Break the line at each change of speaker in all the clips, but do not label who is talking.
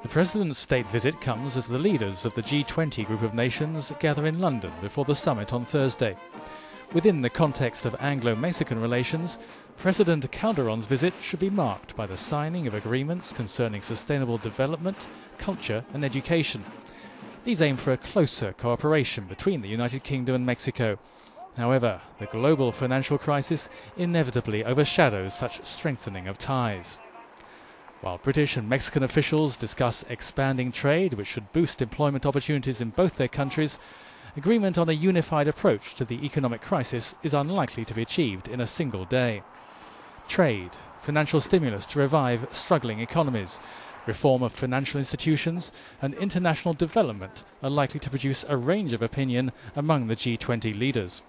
The President's state visit comes as the leaders of the G20 group of nations gather in London before the summit on Thursday. Within the context of Anglo-Mexican relations, President Calderon's visit should be marked by the signing of agreements concerning sustainable development, culture and education. These aim for a closer cooperation between the United Kingdom and Mexico. However, the global financial crisis inevitably overshadows such strengthening of ties. While British and Mexican officials discuss expanding trade which should boost employment opportunities in both their countries, agreement on a unified approach to the economic crisis is unlikely to be achieved in a single day. Trade, financial stimulus to revive struggling economies, reform of financial institutions and international development are likely to produce a range of opinion among the G20 leaders.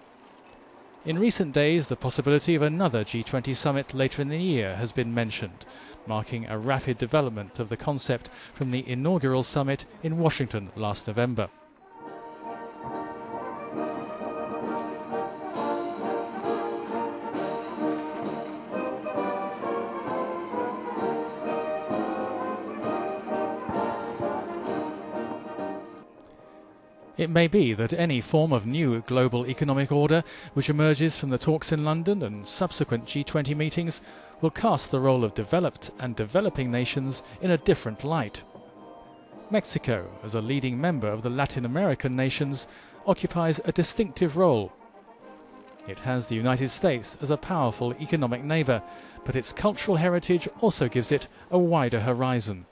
In recent days, the possibility of another G20 summit later in the year has been mentioned, marking a rapid development of the concept from the inaugural summit in Washington last November. It may be that any form of new global economic order which emerges from the talks in London and subsequent G20 meetings will cast the role of developed and developing nations in a different light. Mexico, as a leading member of the Latin American nations, occupies a distinctive role. It has the United States as a powerful economic neighbour, but its cultural heritage also gives it a wider horizon.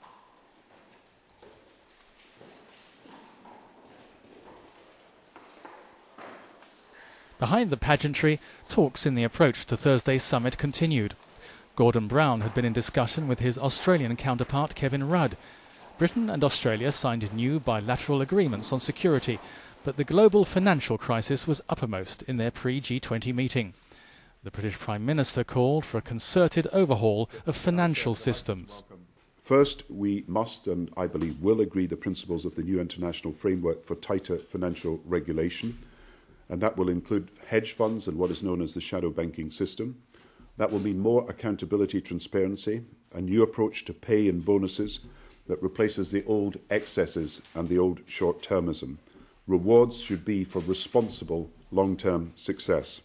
Behind the pageantry, talks in the approach to Thursday's summit continued. Gordon Brown had been in discussion with his Australian counterpart Kevin Rudd. Britain and Australia signed new bilateral agreements on security, but the global financial crisis was uppermost in their pre-G20 meeting. The British Prime Minister called for a concerted overhaul of financial systems.
First, we must, and I believe will, agree the principles of the new international framework for tighter financial regulation. And that will include hedge funds and what is known as the shadow banking system. That will mean more accountability, transparency, a new approach to pay and bonuses that replaces the old excesses and the old short-termism. Rewards should be for responsible long-term success.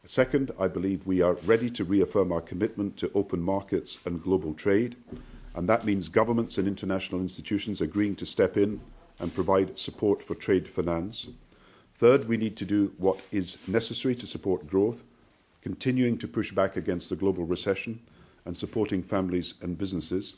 Second, I believe we are ready to reaffirm our commitment to open markets and global trade, and that means governments and international institutions agreeing to step in and provide support for trade finance. Third, we need to do what is necessary to support growth, continuing to push back against the global recession and supporting families and businesses.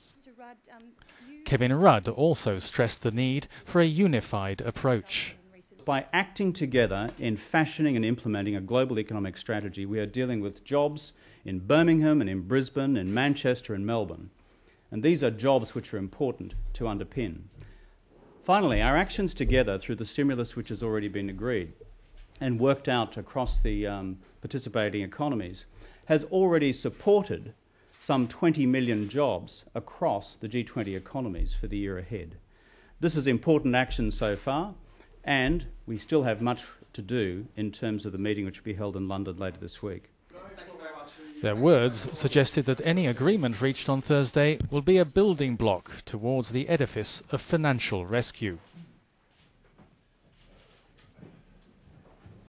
Kevin Rudd also stressed the need for a unified approach.
By acting together in fashioning and implementing a global economic strategy, we are dealing with jobs in Birmingham and in Brisbane, in Manchester and Melbourne. And these are jobs which are important to underpin. Finally, our actions together through the stimulus which has already been agreed and worked out across the participating economies has already supported some 20 million jobs across the G20 economies for the year ahead. This is important action so far, and we still have much to do in terms of the meeting which will be held in London later this week.
Their words suggested that any agreement reached on Thursday will be a building block towards the edifice of financial rescue.